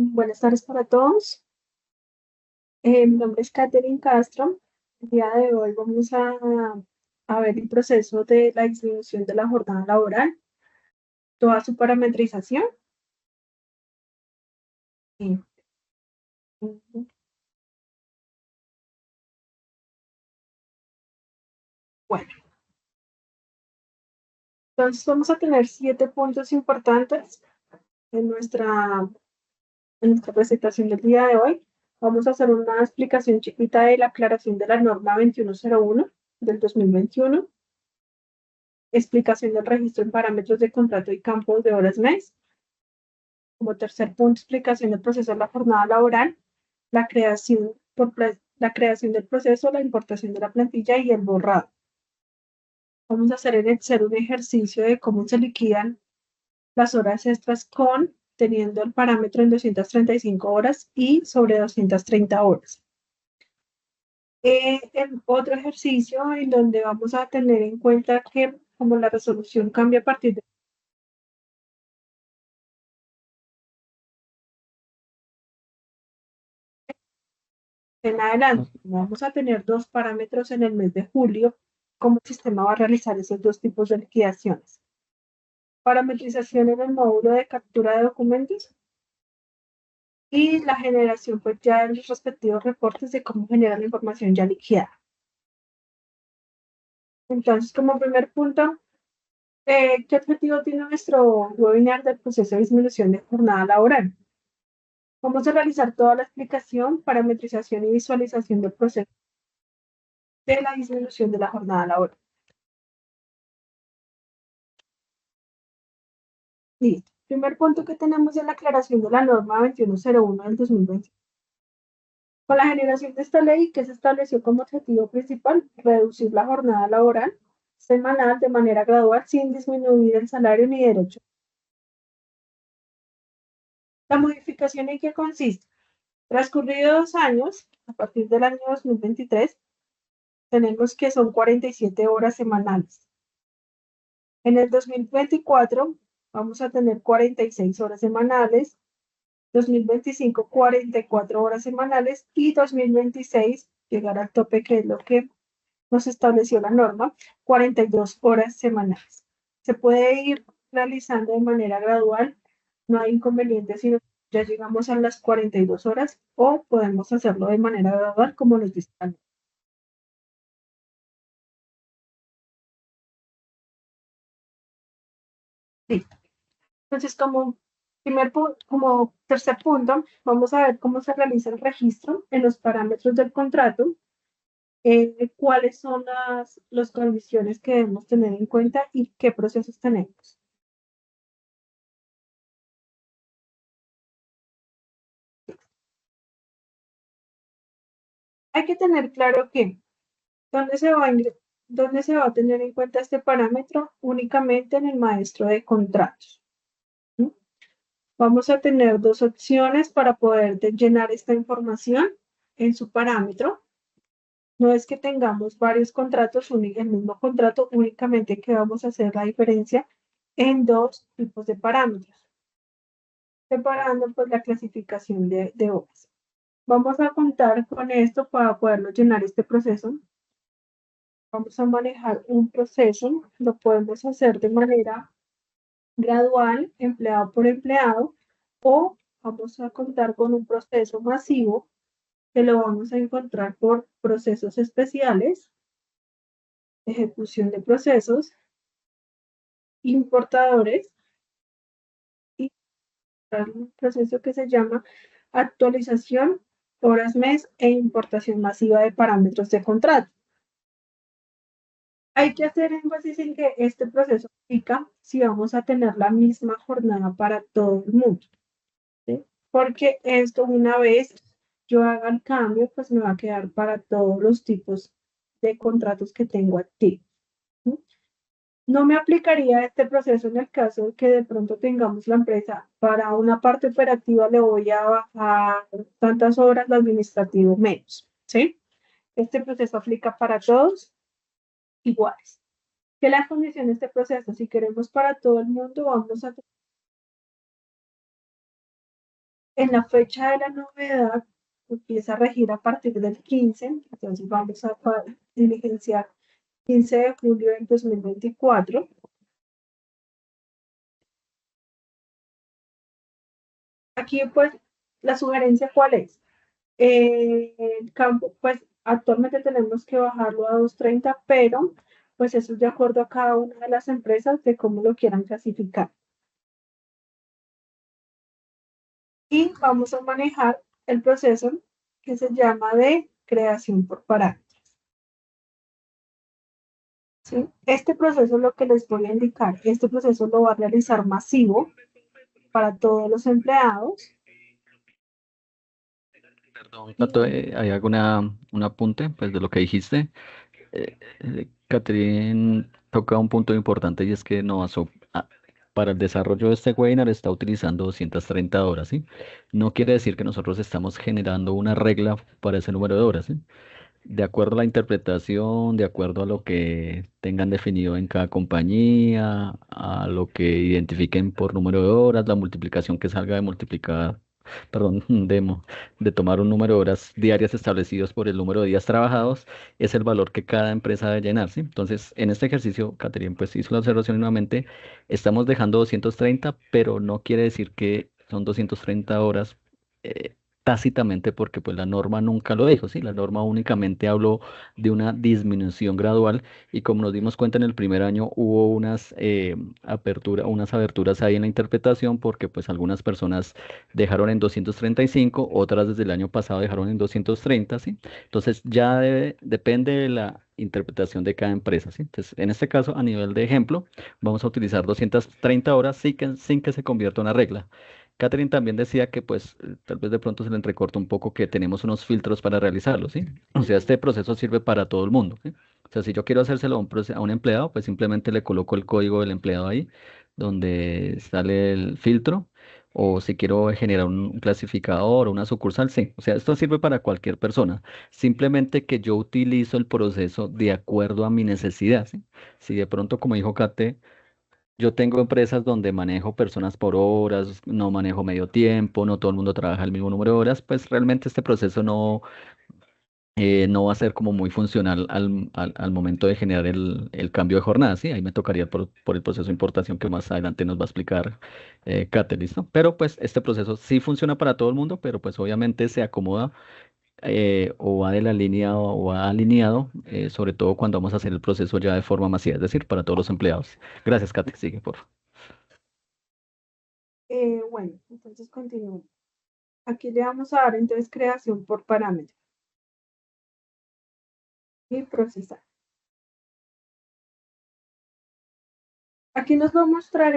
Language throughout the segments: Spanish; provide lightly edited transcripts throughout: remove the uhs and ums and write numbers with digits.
Buenas tardes para todos. Mi nombre es Catherine Castro. El día de hoy vamos a ver el proceso de la disminución de la jornada laboral, toda su parametrización. Y, ujú, bueno, entonces vamos a tener 7 puntos importantes en nuestra presentación del día de hoy. Vamos a hacer una explicación chiquita de la aclaración de la norma 2101 del 2021, explicación del registro en parámetros de contrato y campos de horas mes. Como tercer punto, explicación del proceso de la jornada laboral, la creación del proceso, la importación de la plantilla y el borrado. Vamos a hacer en Excel un ejercicio de cómo se liquidan las horas extras teniendo el parámetro en 235 horas y sobre 230 horas. En otro ejercicio en donde vamos a tener en cuenta que como la resolución cambia a partir de en adelante, vamos a tener dos parámetros en el mes de julio, cómo el sistema va a realizar esos dos tipos de liquidaciones. Parametrización en el módulo de captura de documentos y la generación pues ya de los respectivos reportes de cómo genera la información ya liquidada. Entonces, como primer punto, ¿qué objetivo tiene nuestro webinar del proceso de disminución de jornada laboral? Vamos a realizar toda la explicación, parametrización y visualización del proceso de la disminución de la jornada laboral. Listo. Primer punto que tenemos es la aclaración de la norma 2101 del 2020. Con la generación de esta ley, que se estableció como objetivo principal reducir la jornada laboral semanal de manera gradual sin disminuir el salario ni derecho. La modificación en qué consiste. Transcurridos 2 años, a partir del año 2023, tenemos que son 47 horas semanales. En el 2024 vamos a tener 46 horas semanales, 2025 44 horas semanales y 2026 llegar al tope que es lo que nos estableció la norma, 42 horas semanales. Se puede ir realizando de manera gradual, no hay inconveniente si ya llegamos a las 42 horas o podemos hacerlo de manera gradual como nos dice la norma. Sí. Entonces, como tercer punto, vamos a ver cómo se realiza el registro en los parámetros del contrato, cuáles son las condiciones que debemos tener en cuenta y qué procesos tenemos. Hay que tener claro que ¿dónde se va a, dónde se va a tener en cuenta este parámetro? Únicamente en el maestro de contratos. ¿Sí? Vamos a tener dos opciones para poder llenar esta información en su parámetro. No es que tengamos varios contratos, el mismo contrato, únicamente que vamos a hacer la diferencia en dos tipos de parámetros, separando pues la clasificación de hojas. Vamos a contar con esto para poderlo llenar este proceso. Vamos a manejar un proceso, lo podemos hacer de manera gradual, empleado por empleado, o vamos a contar con un proceso masivo que lo vamos a encontrar por procesos especiales, ejecución de procesos, importadores y un proceso que se llama actualización, horas mes e importación masiva de parámetros de contrato. Hay que hacer énfasis en que este proceso aplica si vamos a tener la misma jornada para todo el mundo, ¿sí? Porque esto una vez yo haga el cambio, pues me va a quedar para todos los tipos de contratos que tengo activos, ¿sí? No me aplicaría este proceso en el caso de que de pronto tengamos la empresa para una parte operativa le voy a bajar tantas horas, lo administrativo menos, ¿sí? Este proceso aplica para todos iguales. ¿Qué es la condición de este proceso? Si queremos para todo el mundo, vamos a En la fecha de la novedad empieza a regir a partir del 15, entonces vamos a diligenciar 15 de julio del 2024. Aquí pues la sugerencia cuál es. El campo, pues actualmente tenemos que bajarlo a 230, pero pues eso es de acuerdo a cada una de las empresas de cómo lo quieran clasificar. Y vamos a manejar el proceso que se llama de creación por parámetros. ¿Sí? Este proceso es lo que les voy a indicar. Este proceso lo va a realizar masivo para todos los empleados. Perdón, Y Tato, ¿hay alguna un apunte pues, de lo que dijiste? Catherine toca un punto importante y es que para el desarrollo de este webinar está utilizando 230 horas, ¿sí? No quiere decir que nosotros estamos generando una regla para ese número de horas, ¿sí? De acuerdo a la interpretación, de acuerdo a lo que tengan definido en cada compañía, a lo que identifiquen por número de horas, la multiplicación que salga de multiplicar, perdón, de tomar un número de horas diarias establecidos por el número de días trabajados, es el valor que cada empresa debe llenar, ¿sí? Entonces, en este ejercicio, Catherine, pues hizo la observación nuevamente, estamos dejando 230, pero no quiere decir que son 230 horas. eh, Tácitamente porque pues la norma nunca lo dijo, ¿sí? La norma únicamente habló de una disminución gradual y como nos dimos cuenta en el primer año hubo unas aberturas ahí en la interpretación porque pues algunas personas dejaron en 235, otras desde el año pasado dejaron en 230, ¿sí? Entonces ya depende de la interpretación de cada empresa, ¿sí? Entonces en este caso a nivel de ejemplo vamos a utilizar 230 horas sin que se convierta en una regla. Catherine también decía que pues tal vez de pronto se le entrecorta un poco que tenemos unos filtros para realizarlo, ¿sí? O sea, este proceso sirve para todo el mundo, ¿sí? O sea, si yo quiero hacérselo a un empleado, pues simplemente le coloco el código del empleado ahí, donde sale el filtro, o si quiero generar un clasificador o una sucursal, sí. O sea, esto sirve para cualquier persona. Simplemente que yo utilizo el proceso de acuerdo a mi necesidad, ¿sí? Si de pronto, como dijo Kate, yo tengo empresas donde manejo personas por horas, no manejo medio tiempo, no todo el mundo trabaja el mismo número de horas, pues realmente este proceso no va a ser como muy funcional al momento de generar el cambio de jornada, ¿sí? Ahí me tocaría por el proceso de importación que más adelante nos va a explicar Kate, ¿listo? Pero pues este proceso sí funciona para todo el mundo, pero pues obviamente se acomoda o va de la línea o va alineado, sobre todo cuando vamos a hacer el proceso ya de forma masiva, es decir, para todos los empleados. Gracias, Kate. Sigue, por favor. bueno, entonces continúo. Aquí le vamos a dar entonces creación por parámetros y procesar. Aquí nos va a mostrar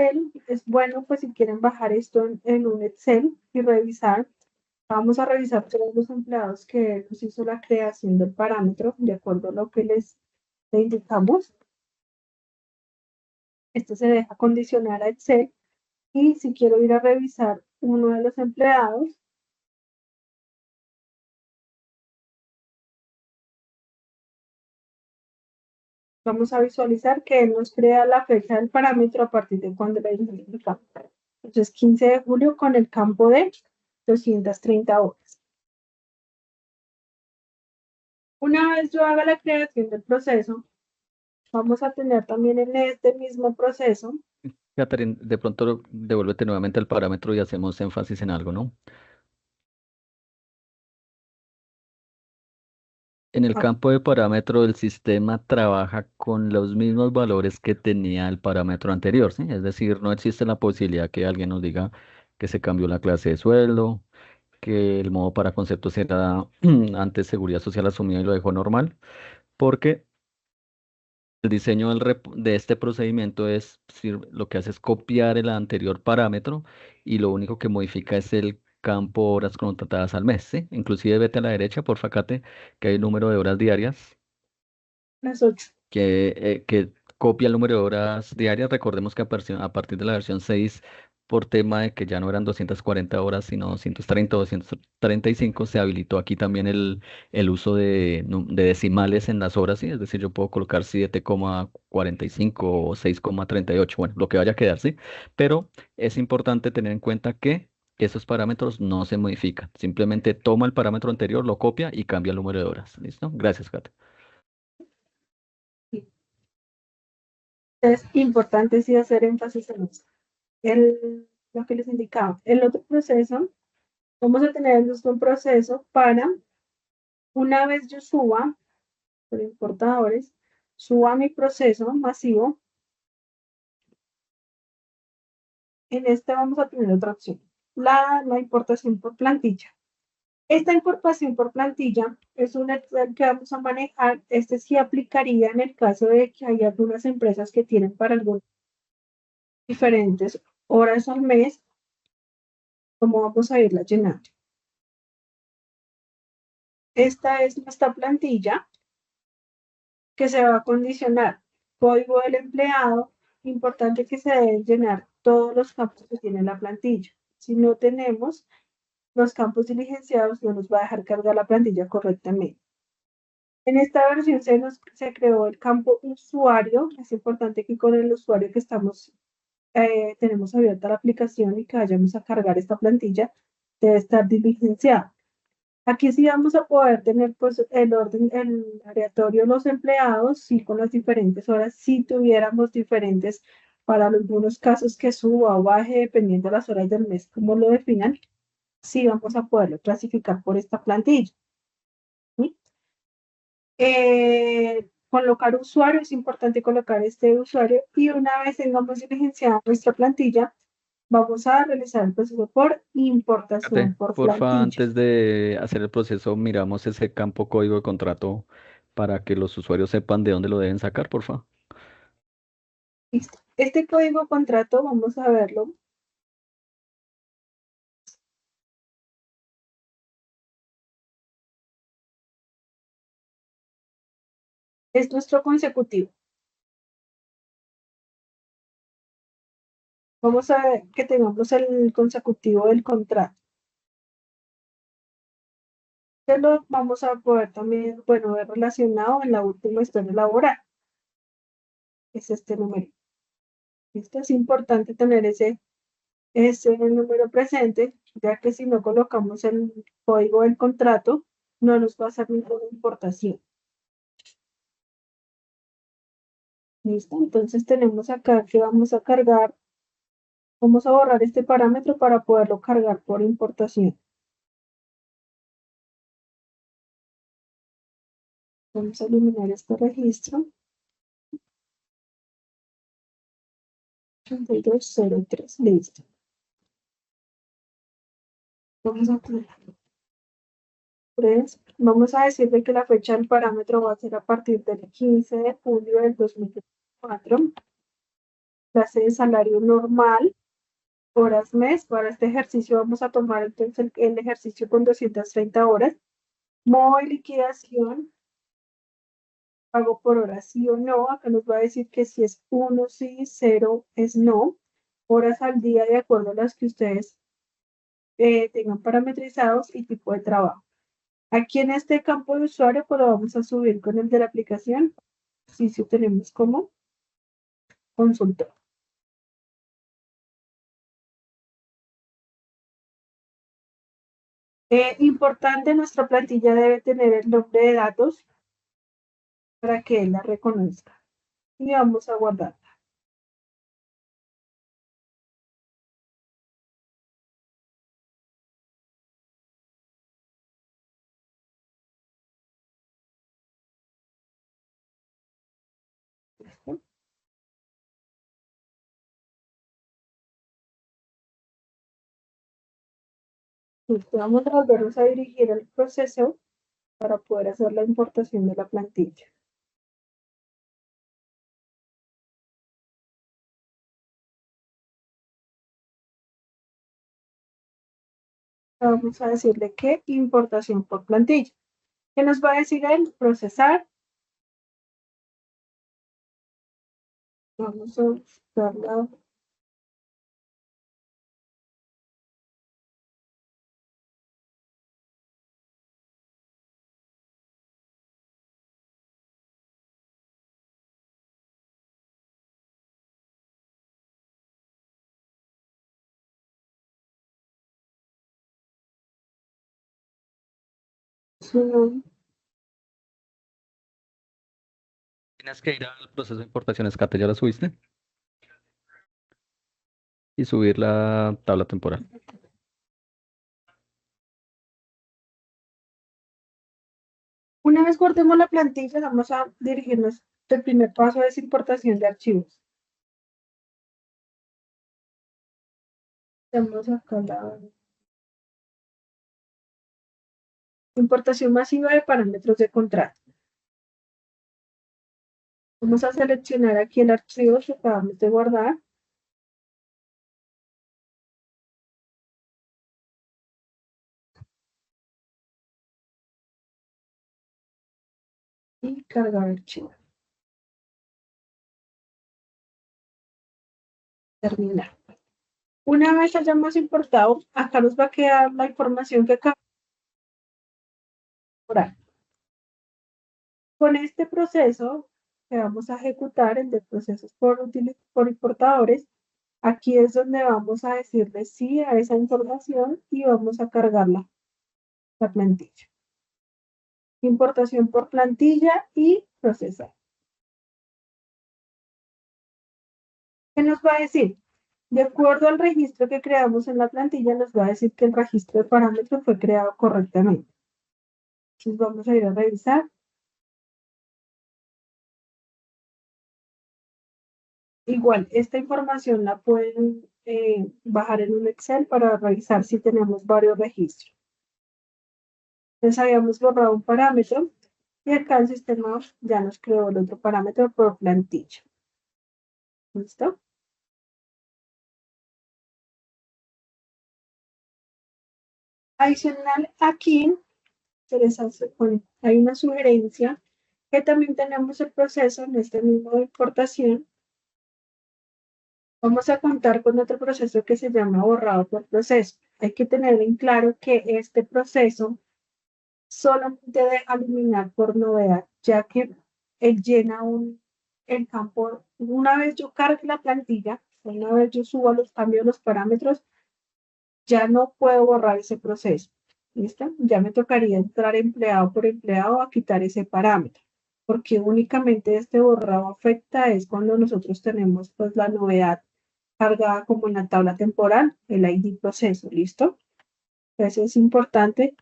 es bueno pues si quieren bajar esto en un Excel y revisar. Vamos a revisar todos los empleados que nos hizo la creación del parámetro de acuerdo a lo que le indicamos. Esto se deja condicionar a Excel y si quiero ir a revisar uno de los empleados, vamos a visualizar que él nos crea la fecha del parámetro a partir de cuando le identificamos. Entonces, 15 de julio con el campo de 230 horas. Una vez yo haga la creación del proceso, vamos a tener también en este mismo proceso. Catherine, de pronto devuélvete nuevamente al parámetro y hacemos énfasis en algo, ¿no? En el Ah, campo de parámetro, el sistema trabaja con los mismos valores que tenía el parámetro anterior, ¿sí? Es decir, no existe la posibilidad que alguien nos diga que se cambió la clase de sueldo, que el modo para conceptos era antes seguridad social asumido y lo dejó normal, porque el diseño de este procedimiento lo que hace es copiar el anterior parámetro y lo único que modifica es el campo horas contratadas al mes, ¿sí? Inclusive vete a la derecha, por facate, que hay el número de horas diarias las 8. que copia el número de horas diarias. Recordemos que a partir de la versión 6, por tema de que ya no eran 240 horas, sino 230 o 235, se habilitó aquí también el uso de decimales en las horas, ¿sí? Es decir, yo puedo colocar 7,45 o 6,38, bueno, lo que vaya a quedar, ¿sí? Pero es importante tener en cuenta que esos parámetros no se modifican. Simplemente toma el parámetro anterior, lo copia y cambia el número de horas. ¿Listo? Gracias, Kate. Es importante sí hacer énfasis en eso. Lo que les indicaba. El otro proceso, vamos a tener un proceso para, una vez yo suba, por importadores, suba mi proceso masivo, en este vamos a tener otra opción, la importación por plantilla. Esta importación por plantilla es un Excel que vamos a manejar. Este sí aplicaría en el caso de que hay algunas empresas que tienen para algunas diferentes horas al mes, como vamos a irla llenando. Esta es nuestra plantilla que se va a condicionar. Código del empleado, importante que se deben llenar todos los campos que tiene la plantilla. Si no tenemos los campos diligenciados, no nos va a dejar cargar la plantilla correctamente. En esta versión se creó el campo usuario. Es importante que con el usuario que tenemos abierta la aplicación y que vayamos a cargar esta plantilla, debe estar diligenciado. Aquí sí vamos a poder tener pues el orden, el aleatorio de los empleados, sí con las diferentes horas, si tuviéramos diferentes para algunos casos que suba o baje dependiendo de las horas del mes, como lo definan, sí vamos a poderlo clasificar por esta plantilla. ¿Sí? Colocar usuario, es importante colocar este usuario y una vez tengamos diligenciada nuestra plantilla, vamos a realizar el proceso por importación Kate, por porfa, plantilla. antes de hacer el proceso, miramos ese campo código de contrato para que los usuarios sepan de dónde lo deben sacar, porfa. Listo. Este código contrato, vamos a verlo. Es nuestro consecutivo. Vamos a ver que tengamos el consecutivo del contrato. Que lo vamos a poder también, bueno, ver relacionado en la última historia laboral. Es este número. Esto es importante tener ese número presente, ya que si no colocamos el código del contrato, no nos va a hacer ninguna importación. ¿Listo? Entonces tenemos acá que vamos a cargar, vamos a borrar este parámetro para poderlo cargar por importación. Vamos a eliminar este registro. 8203, listo. Vamos a poner 3. Vamos a decirle que la fecha del parámetro va a ser a partir del 15 de julio del 2024. Clase de salario normal, horas mes. Para este ejercicio vamos a tomar entonces el ejercicio con 230 horas. Modo de liquidación, pago por hora sí o no. Acá nos va a decir que si es 1 sí, 0 es no. Horas al día de acuerdo a las que ustedes tengan parametrizados y tipo de trabajo. Aquí en este campo de usuario, pues lo vamos a subir con el de la aplicación. Sí, sí tenemos como consultor. Importante, nuestra plantilla debe tener el nombre de datos para que él la reconozca. Y vamos a guardar. ¿Listo? Listo. Vamos a volvernos a dirigir al proceso para poder hacer la importación de la plantilla. Vamos a decirle que importación por plantilla. ¿Qué nos va a decir él? Procesar. Vamos a buscarla. No, Tienes que ir al proceso de importación SCATE, ¿ya la subiste? Y subir la tabla temporal. una vez guardemos la plantilla, vamos a dirigirnos. El primer paso es importación de archivos. Vamos acá la importación masiva de parámetros de contrato. Vamos a seleccionar aquí el archivo que acabamos de guardar y cargar archivo. Terminar. Una vez hayamos importado, acá nos va a quedar la información que acabamos de guardar. Con este proceso que vamos a ejecutar, el de procesos por importadores, aquí es donde vamos a decirle sí a esa información y vamos a cargarla, la plantilla. Importación por plantilla y procesar. ¿Qué nos va a decir? De acuerdo al registro que creamos en la plantilla, nos va a decir que el registro de parámetros fue creado correctamente. Entonces vamos a ir a revisar. Igual, esta información la pueden bajar en un Excel para revisar si tenemos varios registros. Entonces habíamos borrado un parámetro y acá el sistema ya nos creó el otro parámetro por plantilla. ¿Listo? Adicional aquí se les hace, bueno, hay una sugerencia que también tenemos el proceso en este mismo de importación. Vamos a contar con otro proceso que se llama borrado por proceso. Hay que tener en claro que este proceso solamente deja eliminar por novedad, ya que él llena el campo. Una vez yo cargue la plantilla, una vez yo suba los cambios, los parámetros, ya no puedo borrar ese proceso. ¿Listo? Ya me tocaría entrar empleado por empleado a quitar ese parámetro, porque únicamente este borrado afecta es cuando nosotros tenemos pues la novedad cargada como en la tabla temporal, el ID proceso, ¿listo? Entonces es importante,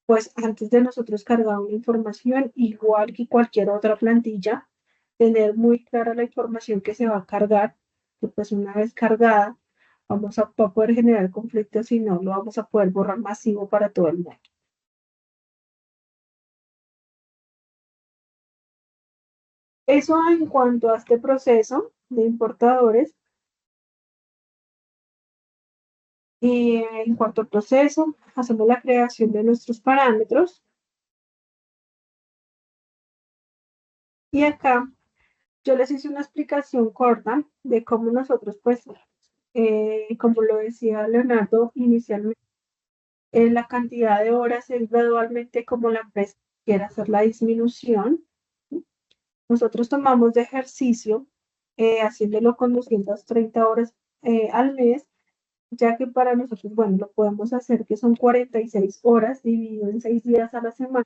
pues antes de nosotros cargar una información, igual que cualquier otra plantilla, tener muy clara la información que se va a cargar, que pues una vez cargada, vamos a poder generar conflictos y no lo vamos a poder borrar masivo para todo el mundo. Eso en cuanto a este proceso de importadores. Y en cuanto al proceso, hacemos la creación de nuestros parámetros y acá yo les hice una explicación corta de cómo nosotros, pues, como lo decía Leonardo inicialmente, la cantidad de horas es gradualmente como la empresa quiere hacer la disminución. Nosotros tomamos de ejercicio haciéndolo con 230 horas al mes, ya que para nosotros, bueno, lo podemos hacer que son 46 horas dividido en 6 días a la semana,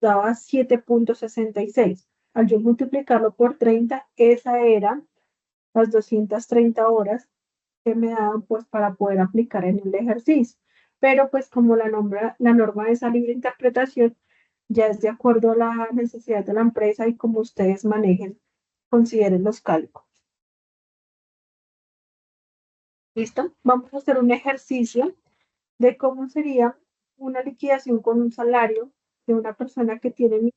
daba 7,66. Al yo multiplicarlo por 30, esa eran las 230 horas que me daban pues para poder aplicar en el ejercicio. Pero pues como la norma de esa libre interpretación ya es de acuerdo a la necesidad de la empresa y como ustedes manejen, consideren los cálculos. ¿Listo? Vamos a hacer un ejercicio de cómo sería una liquidación con un salario de una persona que tiene,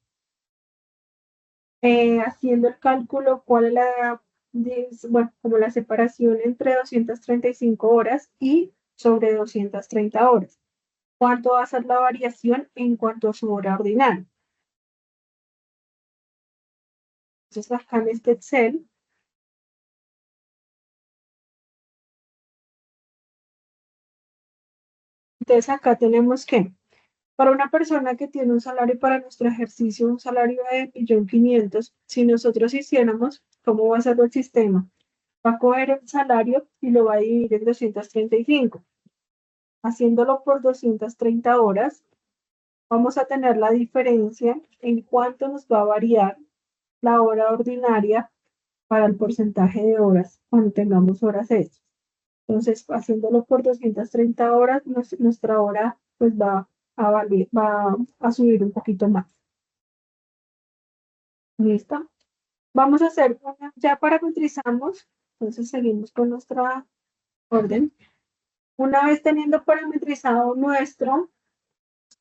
haciendo el cálculo, cuál es bueno, como la separación entre 235 horas y sobre 230 horas. ¿Cuánto va a ser la variación en cuanto a su hora ordinaria? Entonces, acá en este Excel, entonces acá tenemos que, para una persona que tiene un salario para nuestro ejercicio, un salario de 1.500.000, si nosotros hiciéramos, ¿cómo va a ser el sistema? Va a coger el salario y lo va a dividir en 235, haciéndolo por 230 horas. vamos a tener la diferencia en cuánto nos va a variar la hora ordinaria para el porcentaje de horas cuando tengamos horas extras. Entonces, haciéndolo por 230 horas, nuestra hora pues va a subir un poquito más. ¿Listo? Vamos a hacer ya parametrizamos, entonces seguimos con nuestra orden. Una vez teniendo parametrizado nuestros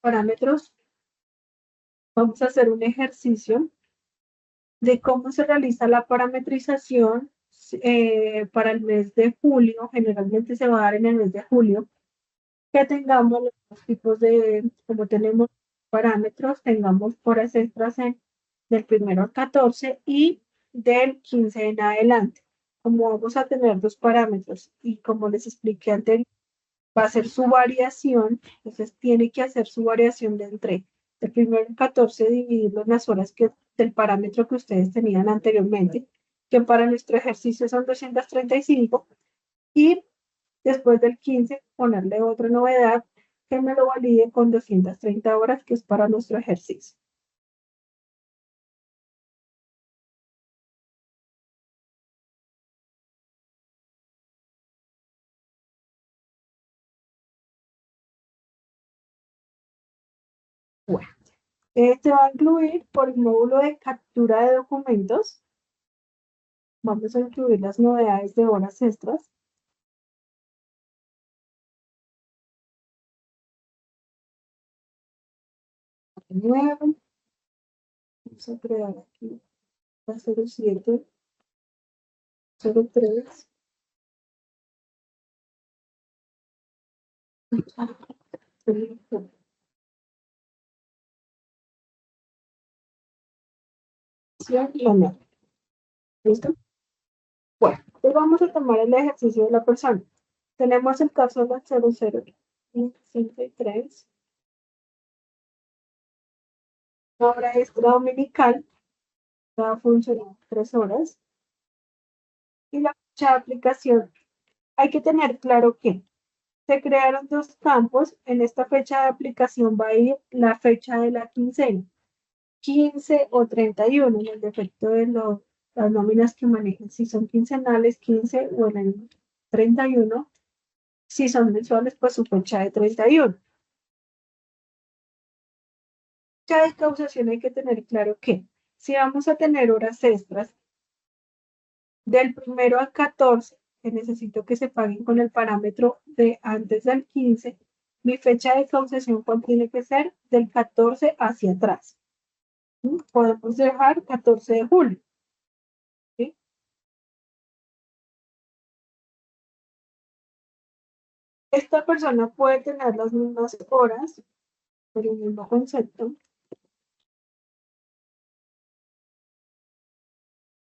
parámetros, vamos a hacer un ejercicio de cómo se realiza la parametrización para el mes de julio. Generalmente se va a dar en el mes de julio, que tengamos los tipos de, como tenemos parámetros, tengamos horas extras del primero al 14 y del 15 en adelante. Como vamos a tener dos parámetros y como les expliqué anteriormente, va a ser su variación, entonces tiene que hacer su variación de entre el primero al 14, dividirlo en las horas del parámetro que ustedes tenían anteriormente, que para nuestro ejercicio son 235, y después del 15 ponerle otra novedad que me lo valide con 230 horas, que es para nuestro ejercicio. Bueno, este va a incluir por el módulo de captura de documentos. Vamos a incluir las novedades de horas extras. Nuevo. Vamos a crear aquí la 07, 03. ¿Listo? Bueno, pues vamos a tomar el ejercicio de la persona. Tenemos el caso de la 0063, una hora extra dominical, va a funcionar 3 horas. Y la fecha de aplicación. Hay que tener claro que se crearon dos campos. En esta fecha de aplicación va a ir la fecha de la quincena, 15 o 31, en el defecto de las nóminas que manejen. Si son quincenales, 15 o en el 31. Si son mensuales, pues su fecha de 31. Ya de causación hay que tener claro que si vamos a tener horas extras del primero al 14, que necesito que se paguen con el parámetro de antes del 15, mi fecha de causación, ¿cuál tiene que ser? Del 14 hacia atrás. ¿Sí? Podemos dejar 14 de julio. ¿Sí? Esta persona puede tener las mismas horas, por el mismo concepto,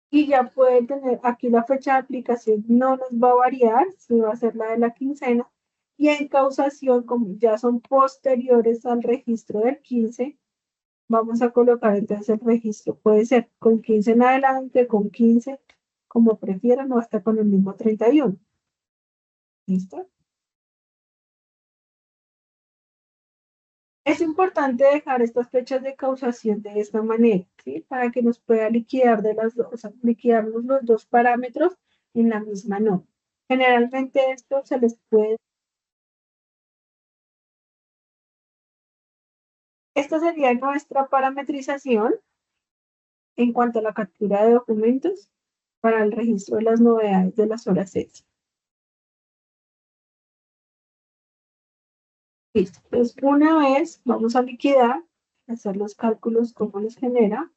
y ya puede tener, aquí la fecha de aplicación no nos va a variar, si va a ser la de la quincena, y en causación, como ya son posteriores al registro del 15, vamos a colocar entonces el registro. Puede ser con 15 en adelante, con 15, como prefieran, o hasta con el mismo 31. ¿Listo? Es importante dejar estas fechas de causación de esta manera, ¿sí? Para que nos pueda liquidar de las dos, o sea, liquidarnos los dos parámetros en la misma nota. Generalmente esto se les puede. Esta sería nuestra parametrización en cuanto a la captura de documentos para el registro de las novedades de las horas extras. Listo. Entonces, una vez vamos a liquidar, hacer los cálculos cómo les genera.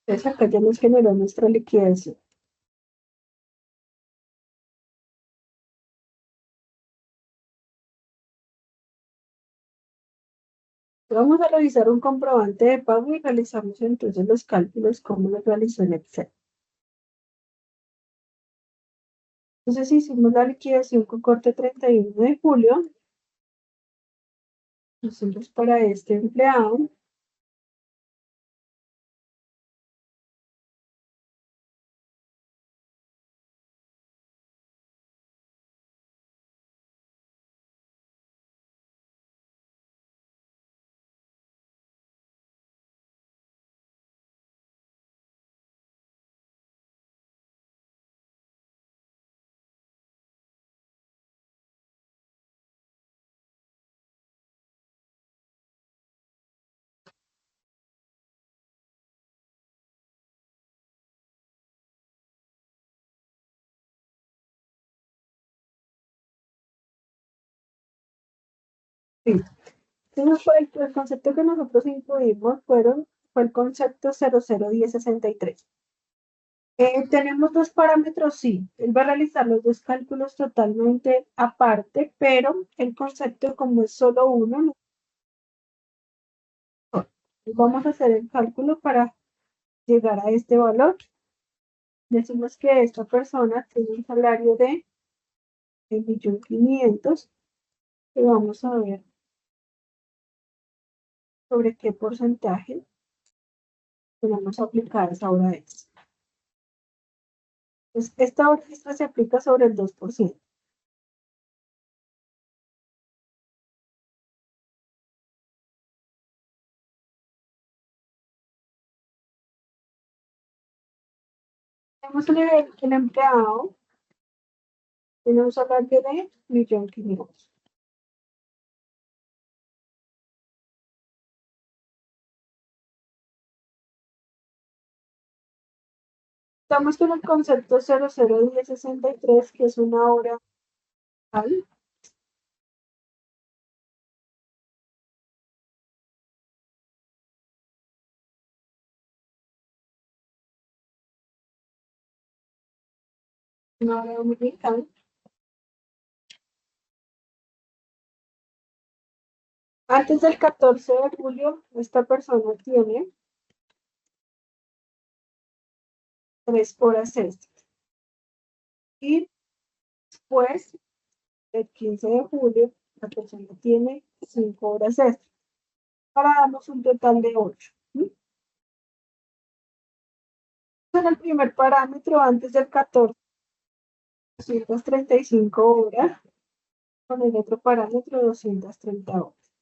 Entonces acá ya nos generó nuestra liquidación. Vamos a revisar un comprobante de pago y realizamos entonces los cálculos como los realizó en Excel. Entonces hicimos la liquidación con corte 31 de julio. Nosotros para este empleado sí. Entonces, el concepto que nosotros incluimos fue el concepto 001063. Tenemos dos parámetros, sí. Él va a realizar los dos cálculos totalmente aparte, pero el concepto, como es solo uno, vamos a hacer el cálculo para llegar a este valor. Decimos que esta persona tiene un salario de 1.500.000 y vamos a ver sobre qué porcentaje podemos aplicar esa hora extra. Pues esta hora extra se aplica sobre el 2%. Tenemos el empleado tiene un salario de 1.500.000. Estamos con el concepto 001063, que es una hora al. Una hora dominical. Antes del 14 de julio, esta persona tiene 3 horas extras. Y después del 15 de julio, la persona tiene 5 horas extras, para darnos un total de 8. En el primer parámetro, antes del 14, 235 horas, con el otro parámetro, 230 horas.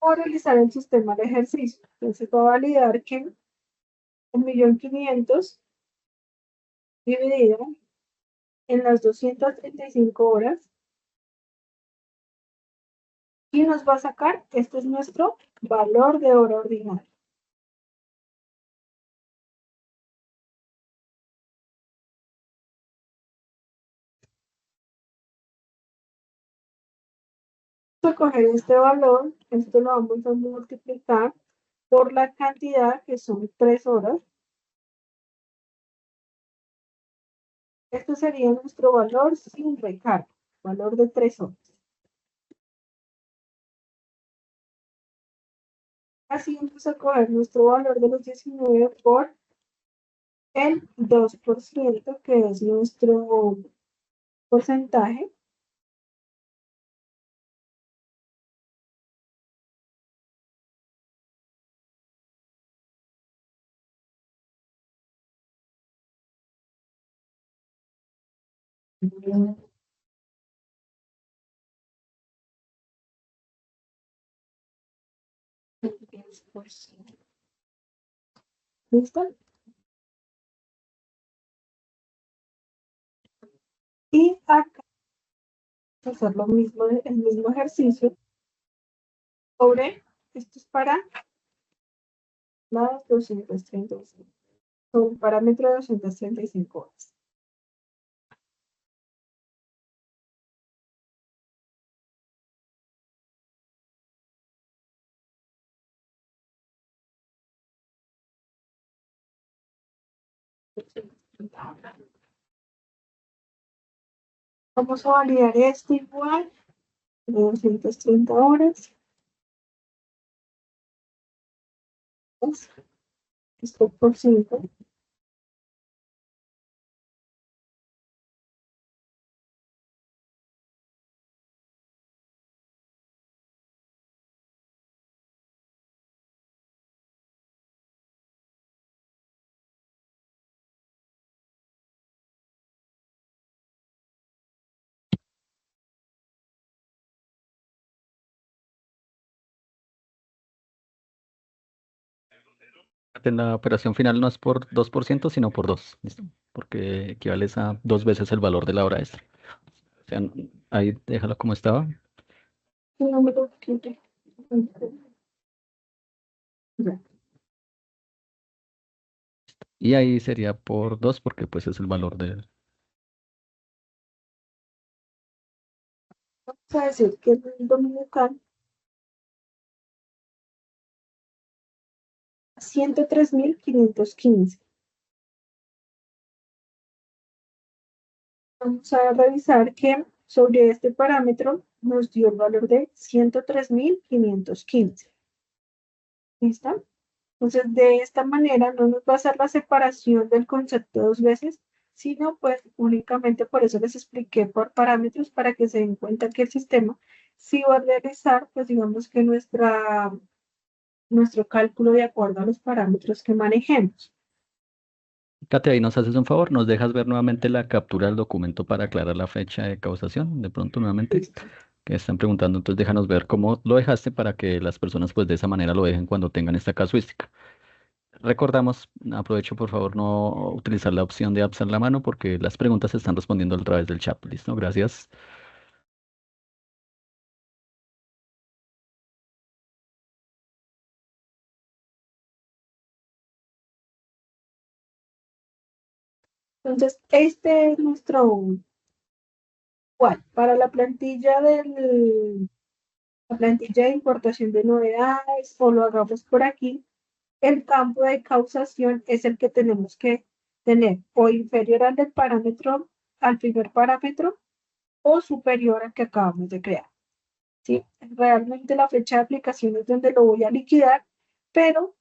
O realizar el sistema de ejercicio. Entonces va a validar que 1.500.000 dividido en las 235 horas y nos va a sacar, este es nuestro valor de hora ordinaria. Vamos a coger este valor, esto lo vamos a multiplicar por la cantidad, que son 3 horas. Este sería nuestro valor sin recargo, valor de 3 horas. Así vamos a coger nuestro valor de los 19 por el 2%, que es nuestro porcentaje. ¿Listo? Y acá hacer lo mismo, el mismo ejercicio sobre, esto es para las 235, sobre un parámetro de 235 horas. Vamos a validar este igual, de 230 horas. Esto por 5. En la operación final no es por 2%, sino por 2, ¿listo? Porque equivale a 2 veces el valor de la hora extra. O sea, ahí déjalo como estaba. Número 15. Y ahí sería por 2 porque pues es el valor de... Vamos a decir que el dominical 103.515. Vamos a revisar que sobre este parámetro nos dio el valor de 103.515. ¿Listo? Entonces, de esta manera no nos va a hacer la separación del concepto dos veces, sino pues únicamente por eso les expliqué por parámetros para que se den cuenta que el sistema sí va a realizar, pues digamos que nuestro cálculo de acuerdo a los parámetros que manejemos. Kate, ahí nos haces un favor, nos dejas ver nuevamente la captura del documento para aclarar la fecha de causación, de pronto nuevamente, Listo. que están preguntando, entonces déjanos ver cómo lo dejaste para que las personas pues de esa manera lo dejen cuando tengan esta casuística. Recordamos, aprovecho por favor no utilizar la opción de alzar la mano porque las preguntas se están respondiendo a través del chat, ¿listo? Gracias. Entonces, este es nuestro igual para la plantilla de importación de novedades o lo hagamos por aquí. El campo de causación es el que tenemos que tener o inferior al del parámetro, al primer parámetro, o superior al que acabamos de crear. ¿Sí? Realmente la fecha de aplicación es donde lo voy a liquidar, pero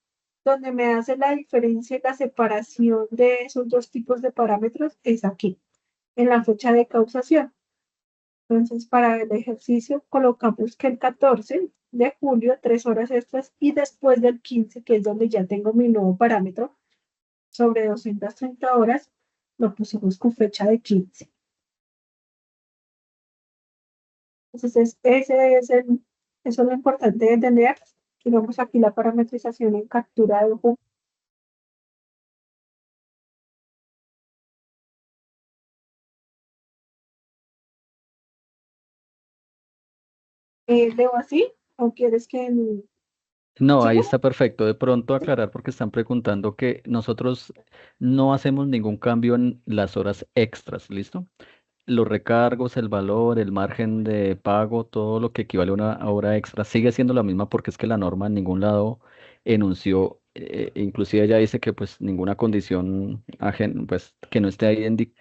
donde me hace la diferencia y la separación de esos dos tipos de parámetros es aquí, en la fecha de causación. Entonces, para el ejercicio colocamos que el 14 de julio, 3 horas extras, y después del 15, que es donde ya tengo mi nuevo parámetro, sobre 230 horas, lo pusimos con fecha de 15. Entonces, eso es lo importante de entender. Tenemos aquí la parametrización en captura de ojo. ¿Leo así? ¿O quieres que No, ahí siga? está perfecto. De pronto aclarar porque están preguntando que nosotros no hacemos ningún cambio en las horas extras, ¿listo? Los recargos, el valor, el margen de pago, todo lo que equivale a una hora extra sigue siendo la misma porque es que la norma en ningún lado enunció, inclusive ella dice que pues ninguna condición pues que no esté ahí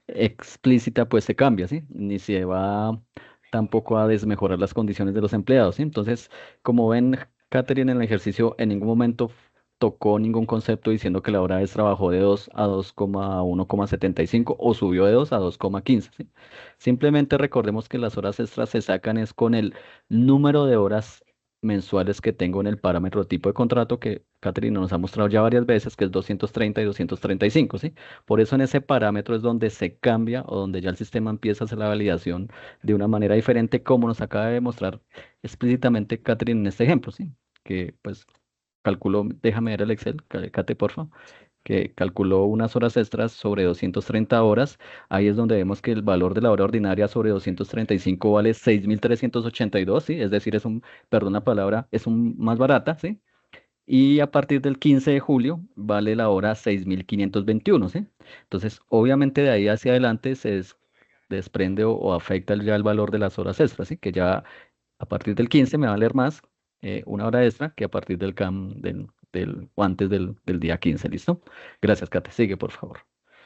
explícita pues se cambia, ¿sí? Ni se va tampoco a desmejorar las condiciones de los empleados, ¿sí? Entonces, como ven, Catherine en el ejercicio en ningún momento tocó ningún concepto diciendo que la hora extra bajó de 2 a 2,1,75 o subió de 2 a 2,15, ¿sí? Simplemente recordemos que las horas extras se sacan es con el número de horas mensuales que tengo en el parámetro tipo de contrato que Catherine nos ha mostrado ya varias veces, que es 230 y 235, ¿sí? Por eso en ese parámetro es donde se cambia o donde ya el sistema empieza a hacer la validación de una manera diferente, como nos acaba de mostrar explícitamente Catherine en este ejemplo, ¿sí? Que pues calculó, déjame ver el Excel, Cate, porfa, que calculó unas horas extras sobre 230 horas. Ahí es donde vemos que el valor de la hora ordinaria sobre 235 vale 6.382, ¿sí? Es decir, perdón la palabra, es más barata, ¿sí? Y a partir del 15 de julio vale la hora 6.521, ¿sí? Entonces, obviamente de ahí hacia adelante desprende o afecta ya el valor de las horas extras, ¿sí? Que ya a partir del 15 me va a valer más una hora extra que a partir del o antes del día 15, ¿listo? Gracias, Kate. Sigue, por favor.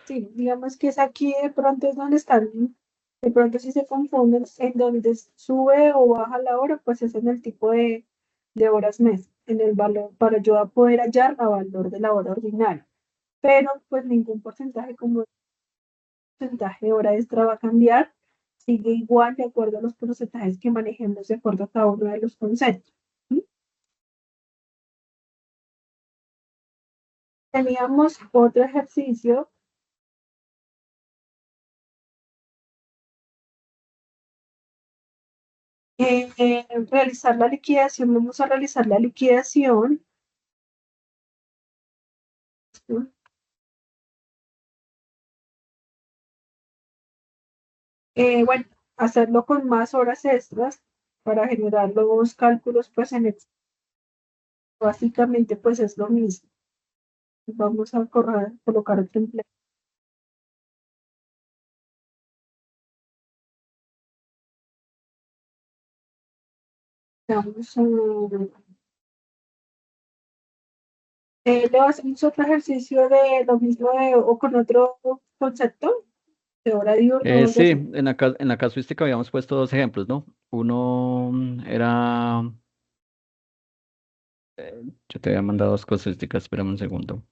Sí, digamos que es aquí de pronto es donde están, de pronto si se confunden, en donde sube o baja la hora, pues es en el tipo de horas mes, en el valor, para yo a poder hallar el valor de la hora ordinaria. Pero pues ningún porcentaje como el porcentaje de hora extra va a cambiar, sigue igual de acuerdo a los porcentajes que manejemos de acuerdo a cada uno de los conceptos. ¿Sí? Teníamos otro ejercicio, realizar la liquidación, vamos a realizar la liquidación. ¿Sí? Bueno, hacerlo con más horas extras para generar los cálculos, pues en Excel, básicamente pues es lo mismo. Vamos a colocar otro empleo. Vamos a, le hacemos otro ejercicio de lo mismo o con otro concepto de hora diurna o algo Sí, así. en la casuística habíamos puesto dos ejemplos, ¿no? Uno era, yo te había mandado dos casuísticas, espérame un segundo.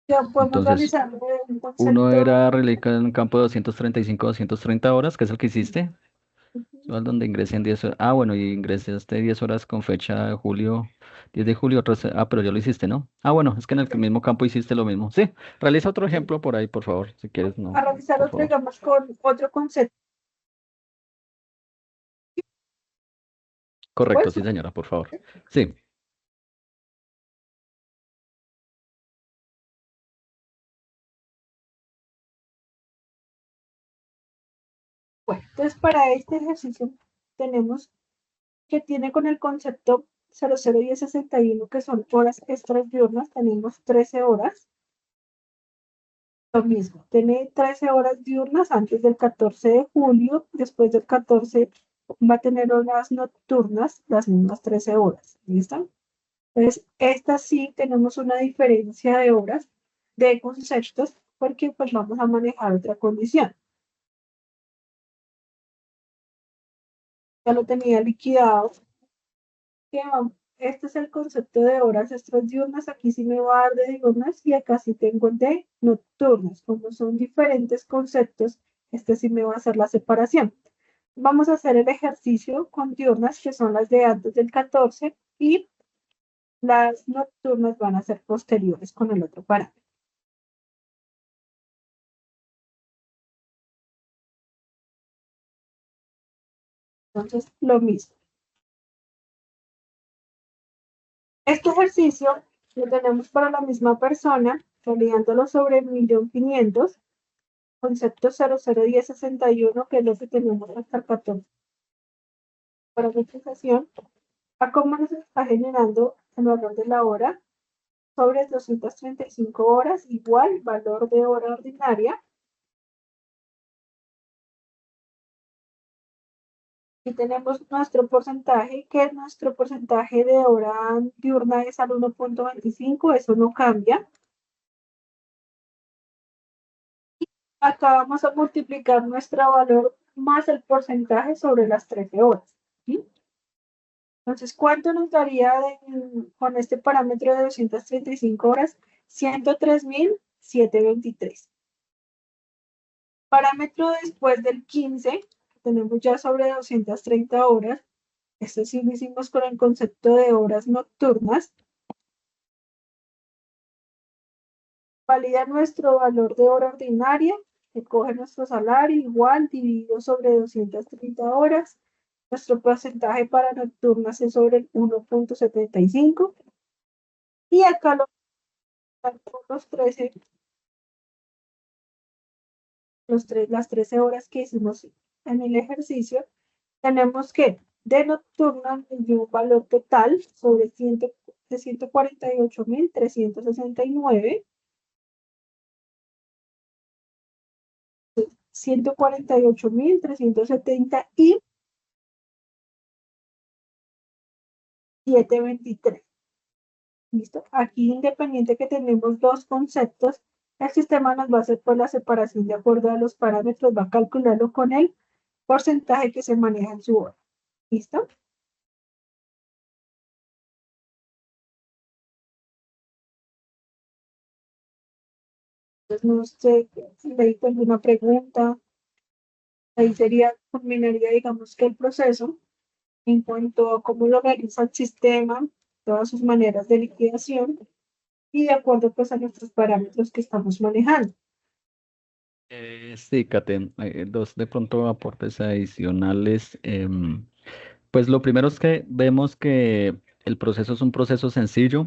Ya podemos Entonces, realizar un uno concepto. era realizar en un campo de 235 230 horas, que es el que hiciste, ¿no? Donde ingresé en 10 horas. Ah, bueno, y ingresaste 10 horas con fecha de julio, 10 de julio, pero ya lo hiciste, ¿no? Ah, bueno, es que en el mismo campo hiciste lo mismo. Sí, realiza otro ejemplo por ahí, por favor, si quieres, A no, realizar por otro, favor. digamos, con otro concepto. Correcto, Pues, sí, señora, por favor. Sí. bueno, entonces para este ejercicio tenemos que tiene con el concepto 001061, que son horas extras diurnas, tenemos 13 horas. Lo mismo, tiene 13 horas diurnas antes del 14 de julio, después del 14 va a tener horas nocturnas, las mismas 13 horas. ¿Listo? Entonces, esta sí tenemos una diferencia de horas de conceptos porque pues vamos a manejar otra condición. Ya lo tenía liquidado. Este es el concepto de horas extras diurnas. Aquí sí me va a dar de diurnas y acá sí tengo el de nocturnas. Como son diferentes conceptos, este sí me va a hacer la separación. Vamos a hacer el ejercicio con diurnas, que son las de antes del 14, y las nocturnas van a ser posteriores con el otro parámetro. Entonces, lo mismo. Este ejercicio lo tenemos para la misma persona, validándolo sobre 1.500.000, concepto 001061, que es lo que tenemos hasta el 14 para cotización, a cómo nos está generando el valor de la hora sobre 235 horas, igual valor de hora ordinaria. Y tenemos nuestro porcentaje, que nuestro porcentaje de hora diurna es al 1.25, eso no cambia. Acá vamos a multiplicar nuestro valor más el porcentaje sobre las 13 horas. ¿Sí? Entonces, ¿cuánto nos daría con este parámetro de 235 horas? 103.723. Parámetro después del 15, tenemos ya sobre 230 horas. Esto sí lo hicimos con el concepto de horas nocturnas. Valida nuestro valor de hora ordinaria, que coge nuestro salario igual dividido sobre 230 horas. Nuestro porcentaje para nocturnas es sobre el 1.75. Y acá los 13, las 13 horas que hicimos en el ejercicio, tenemos que de nocturna nos dio un valor total sobre 148.369, 148.370 y 723. ¿Listo? Aquí, independiente que tenemos dos conceptos, el sistema nos va a hacer por la separación de acuerdo a los parámetros, va a calcularlo con el porcentaje que se maneja en su hora. ¿Listo? Entonces, no sé si hay alguna pregunta. Ahí sería, culminaría, digamos, que el proceso en cuanto a cómo lo realiza el sistema, todas sus maneras de liquidación y de acuerdo pues a nuestros parámetros que estamos manejando. Sí, Kate, dos de pronto aportes adicionales. Pues lo primero es que vemos que el proceso es un proceso sencillo,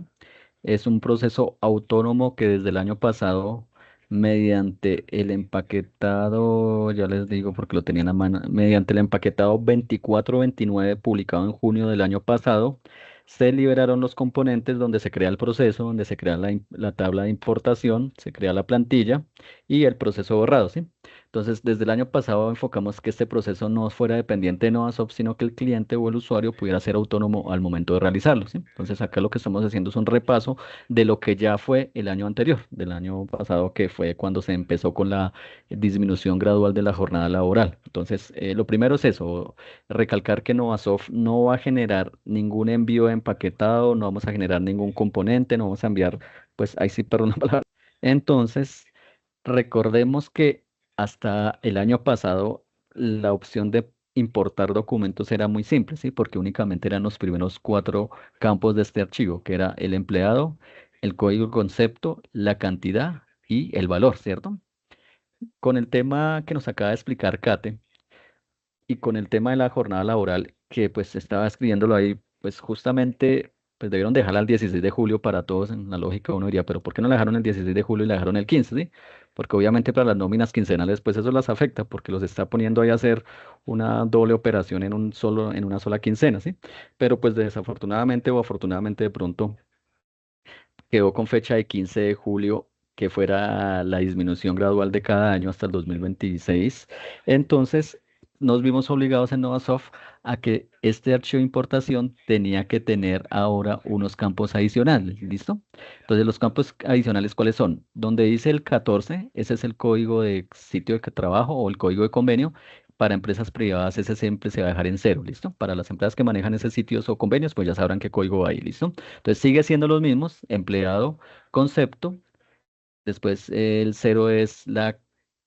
es un proceso autónomo que desde el año pasado, mediante el empaquetado, ya les digo porque lo tenía en la mano, mediante el empaquetado 2429 publicado en junio del año pasado, se liberaron los componentes donde se crea el proceso, donde se crea la tabla de importación, se crea la plantilla y el proceso borrado, ¿sí? Entonces, desde el año pasado enfocamos que este proceso no fuera dependiente de NovaSoft, sino que el cliente o el usuario pudiera ser autónomo al momento de realizarlo, ¿sí? Entonces, acá lo que estamos haciendo es un repaso de lo que ya fue el año anterior, del año pasado, que fue cuando se empezó con la disminución gradual de la jornada laboral. Entonces, lo primero es eso, recalcar que NovaSoft no va a generar ningún envío empaquetado, no vamos a generar ningún componente, no vamos a enviar, pues ahí sí, perdón la palabra. Entonces, recordemos que hasta el año pasado la opción de importar documentos era muy simple, ¿sí? Porque únicamente eran los primeros cuatro campos de este archivo, que era el empleado, el código concepto, la cantidad y el valor, ¿cierto? Con el tema que nos acaba de explicar Kate, y con el tema de la jornada laboral, que pues estaba escribiéndolo ahí, pues justamente pues debieron dejarla el 16 de julio para todos. En la lógica uno diría, pero ¿por qué no la dejaron el 16 de julio y la dejaron el 15, sí? Porque obviamente para las nóminas quincenales pues eso las afecta porque los está poniendo ahí a hacer una doble operación en una sola quincena, ¿sí? Pero pues desafortunadamente o afortunadamente de pronto quedó con fecha de 15 de julio, que fuera la disminución gradual de cada año hasta el 2026. Entonces, nos vimos obligados en Novasoft a que este archivo de importación tenía que tener ahora unos campos adicionales, ¿listo? Entonces, los campos adicionales, ¿cuáles son? Donde dice el 14, ese es el código de sitio de trabajo o el código de convenio. Para empresas privadas, ese siempre se va a dejar en cero, ¿listo? Para las empresas que manejan esos sitios o convenios, pues ya sabrán qué código va ahí, ¿listo? Entonces sigue siendo los mismos, empleado, concepto, después el cero es la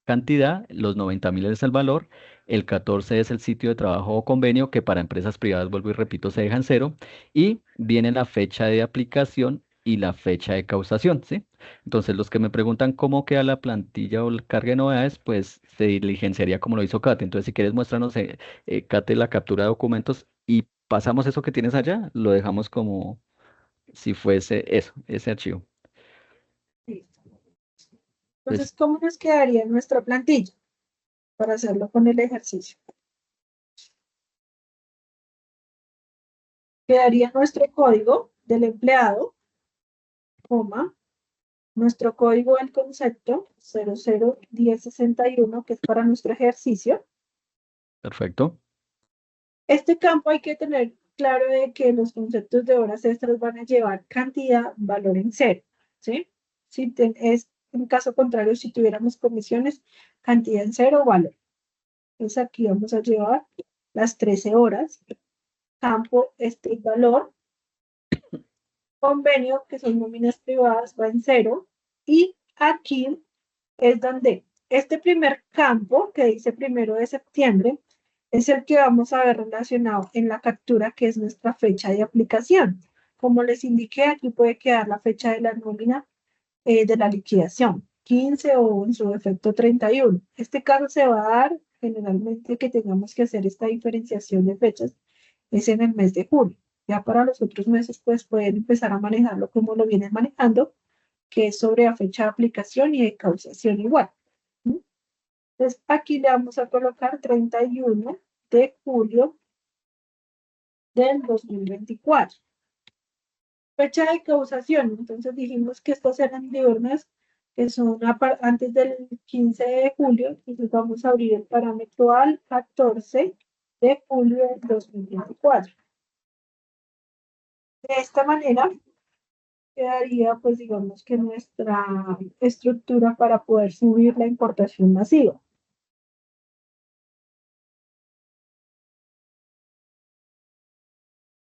cantidad, los 90.000 es el valor, el 14 es el sitio de trabajo o convenio que para empresas privadas, vuelvo y repito, se deja en cero, y viene la fecha de aplicación y la fecha de causación, ¿sí? Entonces los que me preguntan cómo queda la plantilla o el carga de novedades, pues se diligenciaría como lo hizo Kate. Entonces si quieres muéstranos, Kate, la captura de documentos y pasamos eso que tienes allá, lo dejamos como si fuese eso, ese archivo. Entonces, Entonces, ¿cómo nos quedaría nuestra plantilla para hacerlo con el ejercicio? Quedaría nuestro código del empleado, coma, nuestro código del concepto 001061, que es para nuestro ejercicio. perfecto. Este campo hay que tener claro de que los conceptos de horas extras van a llevar cantidad, valor en cero, ¿sí? Es en caso contrario, si tuviéramos comisiones, cantidad en cero, valor. Entonces aquí vamos a llevar las 13 horas, campo, este valor, convenio, que son nóminas privadas, va en cero, y aquí es donde este primer campo, que dice 1 de septiembre, es el que vamos a ver relacionado en la captura, que es nuestra fecha de aplicación. Como les indiqué, aquí puede quedar la fecha de la nómina de la liquidación, 15 o en su defecto 31. Este caso se va a dar generalmente que tengamos que hacer esta diferenciación de fechas, es en el mes de julio. Ya para los otros meses, pues pueden empezar a manejarlo como lo vienen manejando, que es sobre la fecha de aplicación y de causación igual. Entonces, aquí le vamos a colocar 31 de julio del 2024. Fecha de causación. Entonces dijimos que estas eran diurnas que son antes del 15 de julio. Entonces vamos a abrir el parámetro al 14 de julio del 2024. De esta manera quedaría, pues digamos que nuestra estructura para poder subir la importación masiva.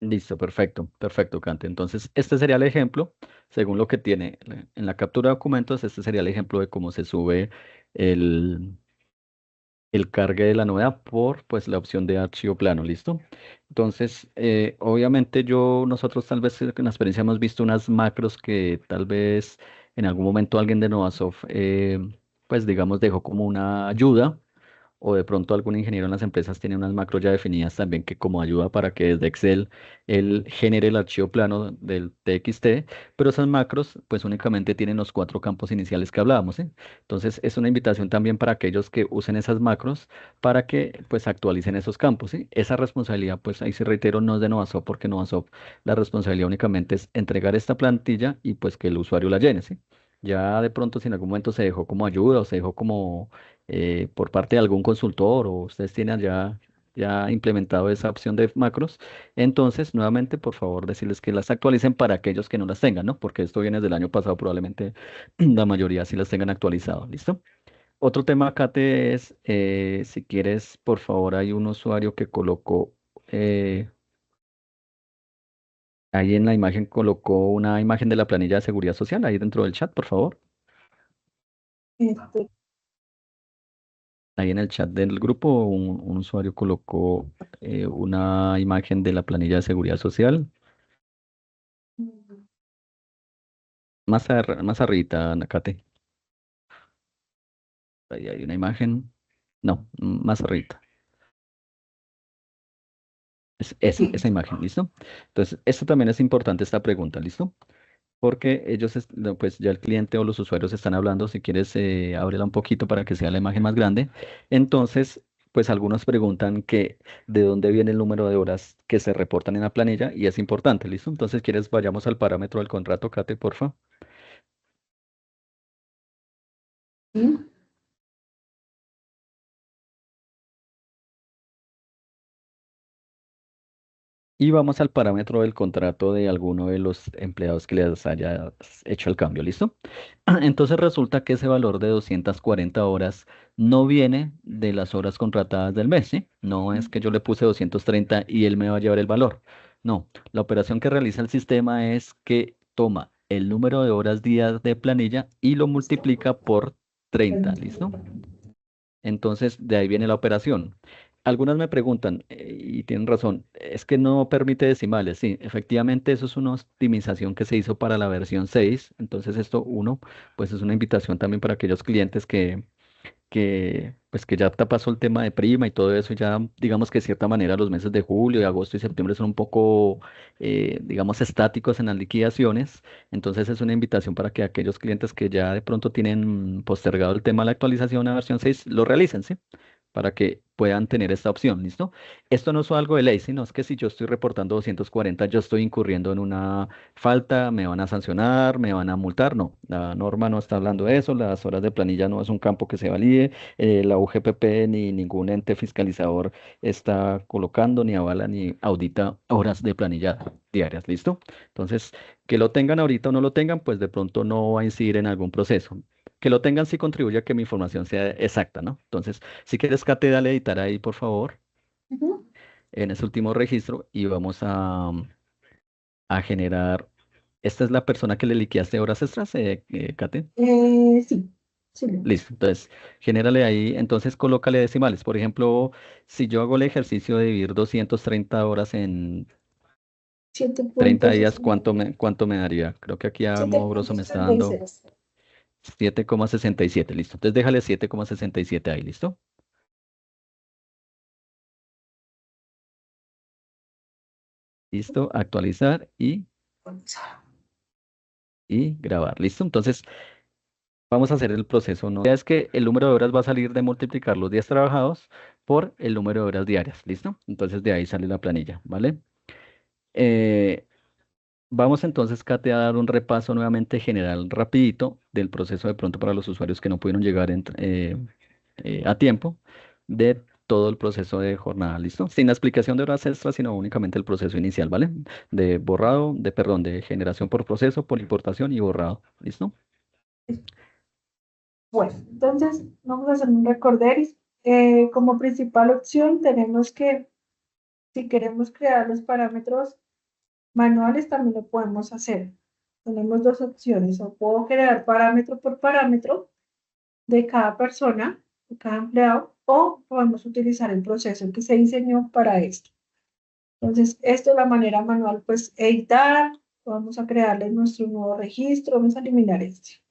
Listo, perfecto, perfecto, Kante. Entonces, este sería el ejemplo, según lo que tiene en la captura de documentos, este sería el ejemplo de cómo se sube el, el cargue de la novedad por pues la opción de archivo plano, ¿listo? Entonces, obviamente nosotros tal vez en la experiencia hemos visto unas macros que tal vez en algún momento alguien de Novasoft, pues digamos, dejó como una ayuda o de pronto algún ingeniero en las empresas tiene unas macros ya definidas también que como ayuda para que desde Excel él genere el archivo plano del TXT, pero esas macros pues únicamente tienen los cuatro campos iniciales que hablábamos, ¿sí? Entonces es una invitación también para aquellos que usen esas macros para que pues actualicen esos campos, ¿sí? Esa responsabilidad pues ahí sí reitero no es de Novasoft porque Novasoft la responsabilidad únicamente es entregar esta plantilla y pues que el usuario la llene, ¿sí? Ya de pronto si en algún momento se dejó como ayuda o se dejó como por parte de algún consultor o ustedes tienen ya implementado esa opción de macros, entonces nuevamente por favor decirles que las actualicen para aquellos que no las tengan, ¿no? Porque esto viene del año pasado, probablemente la mayoría sí las tengan actualizado, ¿listo? Otro tema, Kate, es si quieres, por favor, hay un usuario que colocó, ahí en la imagen colocó una imagen de la planilla de seguridad social, ahí dentro del chat, por favor. Este, Ahí en el chat del grupo, un usuario colocó una imagen de la planilla de seguridad social. Más arribita, Nakate. Ahí hay una imagen. No, más arribita. Es esa sí. imagen, ¿listo? Entonces, esto también es importante, esta pregunta, ¿listo? Porque ellos, no, pues ya el cliente o los usuarios están hablando, si quieres, ábrela un poquito para que sea la imagen más grande. Entonces, pues algunos preguntan que de dónde viene el número de horas que se reportan en la planilla y es importante, ¿listo? Entonces, ¿quieres vayamos al parámetro del contrato, Kate, porfa? ¿Sí? Y vamos al parámetro del contrato de alguno de los empleados que les haya hecho el cambio, ¿listo? Entonces resulta que ese valor de 240 horas no viene de las horas contratadas del mes, ¿sí? No es que yo le puse 230 y él me va a llevar el valor. No, la operación que realiza el sistema es que toma el número de horas días de planilla y lo multiplica por 30, ¿listo? Entonces, de ahí viene la operación. Algunas me preguntan, y tienen razón, es que no permite decimales. Sí, efectivamente, eso es una optimización que se hizo para la versión 6. Entonces, esto, uno, pues es una invitación también para aquellos clientes pues que ya te pasó el tema de prima y todo eso, ya digamos que de cierta manera los meses de julio, y agosto y septiembre son un poco, digamos, estáticos en las liquidaciones. Entonces es una invitación para que aquellos clientes que ya de pronto tienen postergado el tema de la actualización a versión 6 lo realicen, ¿sí? Para que puedan tener esta opción, ¿listo? Esto no es algo de ley, sino es que si yo estoy reportando 240, yo estoy incurriendo en una falta, me van a sancionar, me van a multar. No, la norma no está hablando de eso, las horas de planilla no es un campo que se valide, la UGPP ni ningún ente fiscalizador está colocando, ni avala, ni audita horas de planilla diarias, ¿listo? Entonces, que lo tengan ahorita o no lo tengan, pues de pronto no va a incidir en algún proceso. Que lo tengan sí contribuye a que mi información sea exacta, ¿no? Entonces, si quieres, Kate, dale editar ahí, por favor, Ujú. en ese último registro y vamos a generar. Esta es la persona que le liquidaste horas extras, Kate. Sí, sí. Listo. Entonces, genérale ahí. Entonces, colócale decimales. Por ejemplo, si yo hago el ejercicio de dividir 230 horas en siete 30 punto días, sesenta ¿cuánto me daría? Creo que aquí a siete modo grosso punto me está sesenta y dando seis 7,67. Listo. Entonces, déjale 7,67 ahí. ¿Listo? Listo. Actualizar y grabar. ¿Listo? Entonces, vamos a hacer el proceso, ¿no? Ya es que el número de horas va a salir de multiplicar los días trabajados por el número de horas diarias, ¿listo? Entonces de ahí sale la planilla, ¿vale? Eh, Vamos entonces, Kate, a dar un repaso nuevamente general rapidito del proceso de pronto para los usuarios que no pudieron llegar a tiempo de todo el proceso de jornada, ¿listo? Sin la explicación de horas extras, sino únicamente el proceso inicial, ¿vale? De borrado, perdón, de generación por proceso, por importación y borrado, ¿listo? Bueno, entonces vamos a hacer un recorderis. Como principal opción tenemos que, si queremos crear los parámetros manuales, también lo podemos hacer. Tenemos dos opciones, o puedo crear parámetro por parámetro de cada persona, de cada empleado, o podemos utilizar el proceso que se diseñó para esto. Entonces, esto es la manera manual, pues editar, vamos a crearle nuestro nuevo registro, vamos a eliminar este.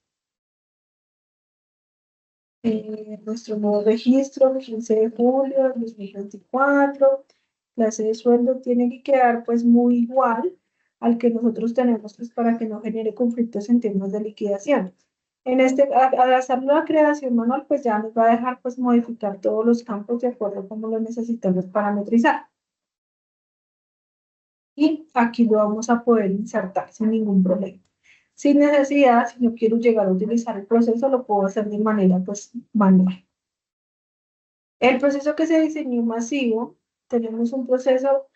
Nuestro nuevo registro, 15 de julio de 2024, clase de sueldo tiene que quedar pues muy igual al que nosotros tenemos pues para que no genere conflictos en términos de liquidación. Al hacer la creación manual, pues ya nos va a dejar pues modificar todos los campos de acuerdo a cómo lo necesitamos parametrizar. Y aquí lo vamos a poder insertar sin ningún problema. Sin necesidad, si no quiero llegar a utilizar el proceso, lo puedo hacer de manera pues manual. El proceso que se diseñó masivo, tenemos un proceso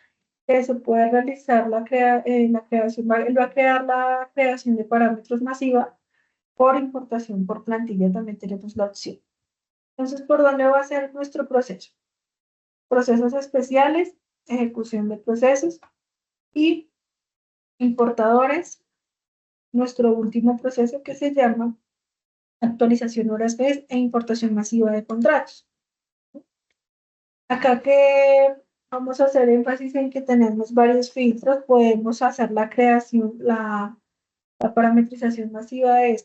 que se puede realizar la creación, él va a crear la creación de parámetros masiva por importación por plantilla, también tenemos la opción. Entonces, ¿por dónde va a ser nuestro proceso? Procesos especiales, ejecución de procesos y importadores, nuestro último proceso que se llama actualización horas vez e importación masiva de contratos. Acá que vamos a hacer énfasis en que tenemos varios filtros, podemos hacer la creación, la parametrización masiva de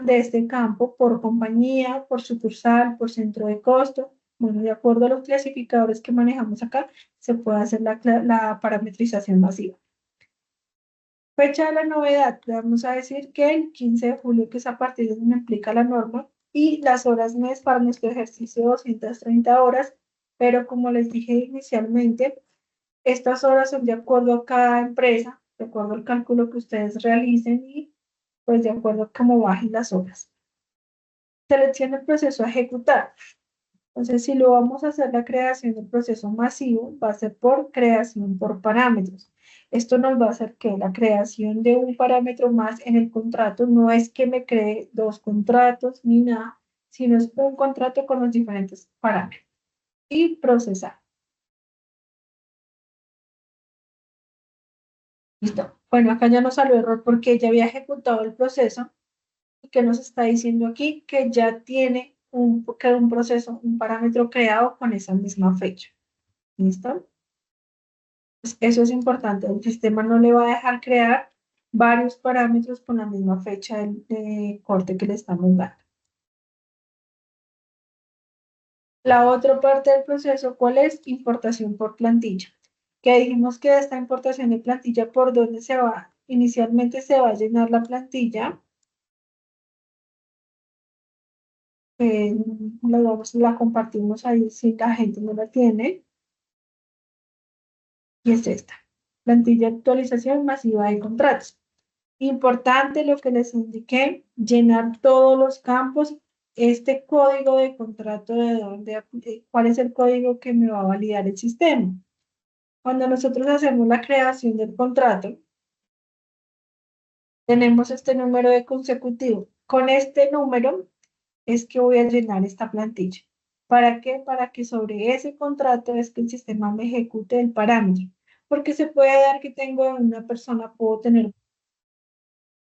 de este campo por compañía, por sucursal, por centro de costo. Bueno, de acuerdo a los clasificadores que manejamos acá, se puede hacer la parametrización masiva. Fecha de la novedad, le vamos a decir que el 15 de julio, que es a partir de donde aplica la norma, y las horas mes para nuestro ejercicio de 230 horas, pero como les dije inicialmente, estas horas son de acuerdo a cada empresa, de acuerdo al cálculo que ustedes realicen y pues de acuerdo a cómo bajen las horas. Selecciona el proceso a ejecutar. Entonces, si lo vamos a hacer la creación del proceso masivo, va a ser por creación por parámetros. Esto nos va a hacer que la creación de un parámetro más en el contrato no es que me cree dos contratos ni nada, sino es un contrato con los diferentes parámetros. Y procesar. Listo. Bueno, acá ya nos salió error porque ya había ejecutado el proceso y que nos está diciendo aquí que ya tiene un proceso, un parámetro creado con esa misma fecha. ¿Listo? Pues eso es importante. El sistema no le va a dejar crear varios parámetros con la misma fecha de corte que le estamos dando. La otra parte del proceso, ¿cuál es? Importación por plantilla. Que dijimos que esta importación de plantilla, ¿por dónde se va? Inicialmente se va a llenar la plantilla. La compartimos ahí si la gente no la tiene. Y es esta. Plantilla actualización masiva de contratos. Importante lo que les indiqué, llenar todos los campos. Este código de contrato cuál es el código que me va a validar el sistema. Cuando nosotros hacemos la creación del contrato, tenemos este número de consecutivo. Con este número es que voy a llenar esta plantilla. ¿Para qué? Para que sobre ese contrato es que el sistema me ejecute el parámetro. Porque se puede dar que tengo una persona, puedo tener.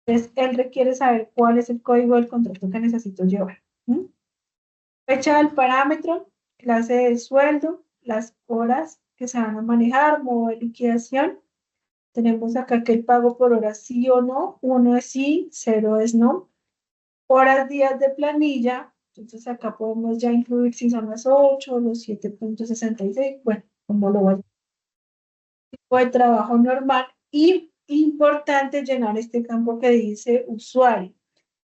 Entonces, él requiere saber cuál es el código del contrato que necesito llevar. ¿Mm? Fecha del parámetro, clase de sueldo, las horas que se van a manejar, modo de liquidación. Tenemos acá que el pago por hora sí o no. Uno es sí, cero es no. Horas, días de planilla. Entonces acá podemos ya incluir si son las 8, los 7.66. Bueno, como lo vaya. Tipo de trabajo normal. Y importante llenar este campo que dice usuario.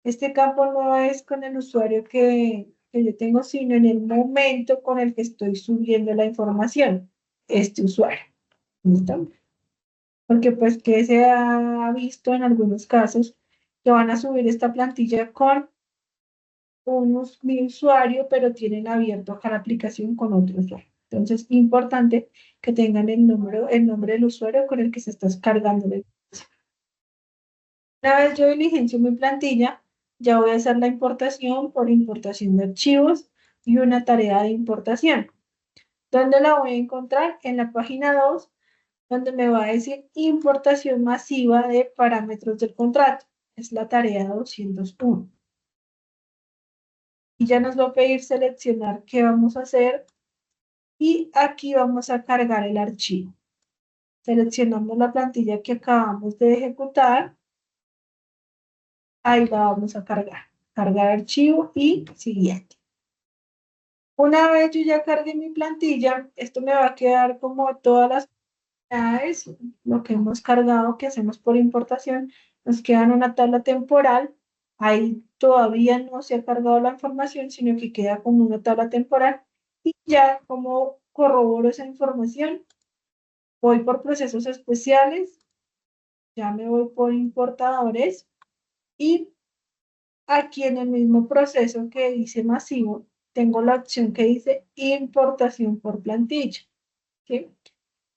Este campo no es con el usuario que yo tengo, sino en el momento con el que estoy subiendo la información, este usuario. ¿Listo? Porque pues que se ha visto en algunos casos que van a subir esta plantilla con mi usuario, pero tienen abierto acá la aplicación con otro usuario. Entonces, importante que tengan el nombre del usuario con el que se está cargando. Una vez yo diligencio mi plantilla, ya voy a hacer la importación por importación de archivos y una tarea de importación. ¿Dónde la voy a encontrar? En la página 2, donde me va a decir importación masiva de parámetros del contrato. Es la tarea 201. Y ya nos va a pedir seleccionar qué vamos a hacer y aquí vamos a cargar el archivo. Seleccionamos la plantilla que acabamos de ejecutar, ahí la vamos a cargar. Cargar archivo y siguiente. Una vez yo ya cargué mi plantilla, esto me va a quedar como todas las unidades, lo que hemos cargado, que hacemos por importación, nos queda en una tabla temporal. Ahí todavía no se ha cargado la información, sino que queda como una tabla temporal. Y ya como corroboro esa información, voy por procesos especiales, ya me voy por importadores y aquí en el mismo proceso que dice masivo, tengo la opción que dice importación por plantilla. ¿Sí?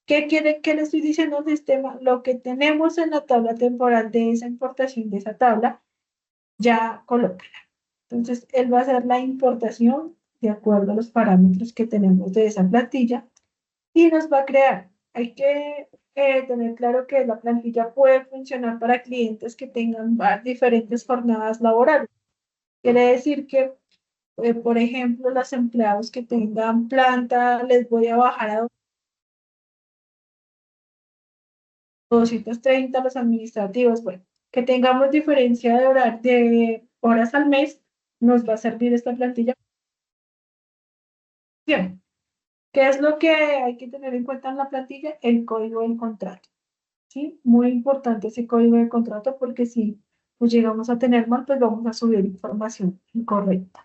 ¿Qué le estoy diciendo al sistema? Lo que tenemos en la tabla temporal de esa importación de esa tabla, ya colócala. Entonces, él va a hacer la importación de acuerdo a los parámetros que tenemos de esa plantilla y nos va a crear. Hay que tener claro que la plantilla puede funcionar para clientes que tengan diferentes jornadas laborales. Quiere decir que, por ejemplo, los empleados que tengan planta, les voy a bajar a 230 los administrativos. Bueno, que tengamos diferencia de horas al mes, nos va a servir esta plantilla. Bien, ¿qué es lo que hay que tener en cuenta en la plantilla? El código del contrato. ¿Sí? Muy importante ese código de contrato porque si pues llegamos a tener mal, pues vamos a subir información incorrecta.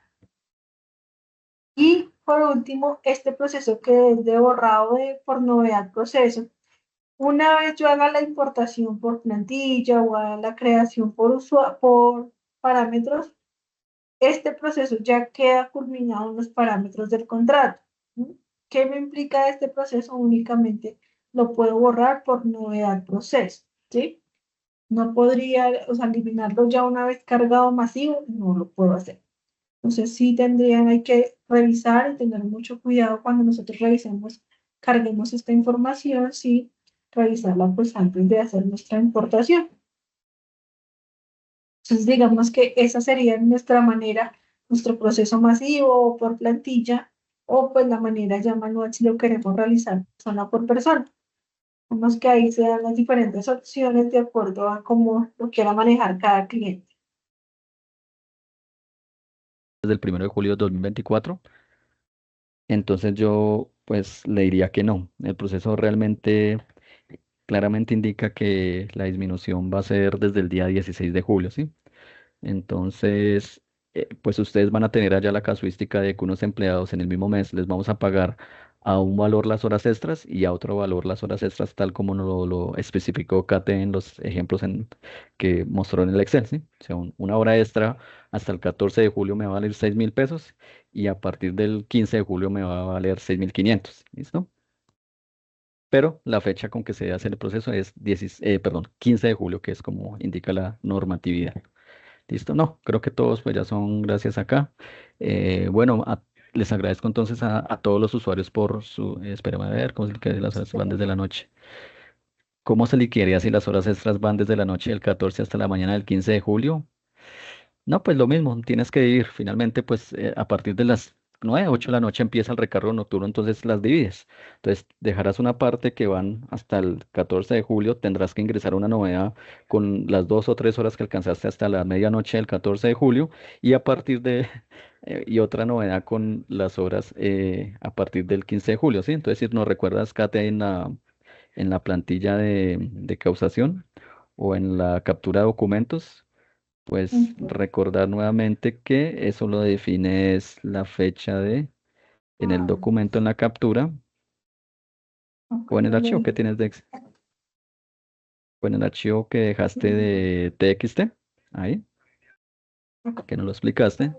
Y por último, este proceso que es de borrado por novedad proceso. Una vez yo haga la importación por plantilla o haga la creación por parámetros, este proceso ya queda culminado en los parámetros del contrato. ¿Sí? ¿Qué me implica este proceso? Únicamente lo puedo borrar por novedad proceso. ¿Sí? No podría, o sea, eliminarlo ya una vez cargado masivo, no lo puedo hacer. Entonces sí hay que revisar y tener mucho cuidado cuando nosotros revisemos, carguemos esta información, sí, revisarla pues antes de hacer nuestra importación. Entonces digamos que esa sería nuestra manera, nuestro proceso masivo o por plantilla, o pues la manera ya manual si lo queremos realizar persona por persona. Vemos que ahí se dan las diferentes opciones de acuerdo a cómo lo quiera manejar cada cliente. Desde el 1 de julio de 2024. Entonces yo pues le diría que no. El proceso realmente claramente indica que la disminución va a ser desde el día 16 de julio, ¿sí? Entonces, pues ustedes van a tener allá la casuística de que unos empleados en el mismo mes les vamos a pagar a un valor las horas extras y a otro valor las horas extras, tal como nos lo especificó Kate en los ejemplos que mostró en el Excel, ¿sí? O sea, una hora extra hasta el 14 de julio me va a valer 6.000 pesos y a partir del 15 de julio me va a valer 6.500, ¿listo? Pero la fecha con que se hace el proceso es 15 de julio, que es como indica la normatividad. Listo, no, creo que todos pues ya son gracias acá. Bueno, les agradezco entonces a todos los usuarios por su, espérame a ver, ¿cómo se liquida si las horas van desde la noche? ¿Cómo se liquidaría si las horas extras van desde la noche del 14 hasta la mañana del 15 de julio? No, pues lo mismo, tienes que dividir. Finalmente, pues a partir de las 9, 8 de la noche empieza el recargo nocturno, entonces las divides. Entonces dejarás una parte que van hasta el 14 de julio, tendrás que ingresar una novedad con las 2 o 3 horas que alcanzaste hasta la medianoche del 14 de julio y a partir de, y otra novedad con las horas a partir del 15 de julio, ¿sí? Entonces, si no recuerdas, Kate, en la plantilla de causación o en la captura de documentos. Pues Ujú. recordar nuevamente que eso lo define es la fecha en el documento, en la captura Ok, o en el ya lo archivo que vi. tienes o en el archivo que dejaste de TXT, ahí, Ok. que no lo explicaste.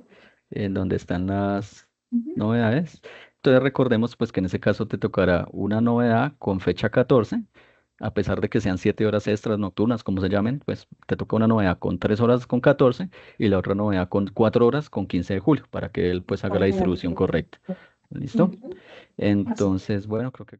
en donde están las Ujú. novedades. Entonces recordemos pues que en ese caso te tocará una novedad con fecha 14, a pesar de que sean 7 horas extras nocturnas, como se llamen, pues te toca una novedad con 3 horas con 14 y la otra novedad con 4 horas con 15 de julio, para que él pues haga la Para que la distribución distribución. correcta. ¿Listo? Ujú. Así. Entonces, bueno, creo que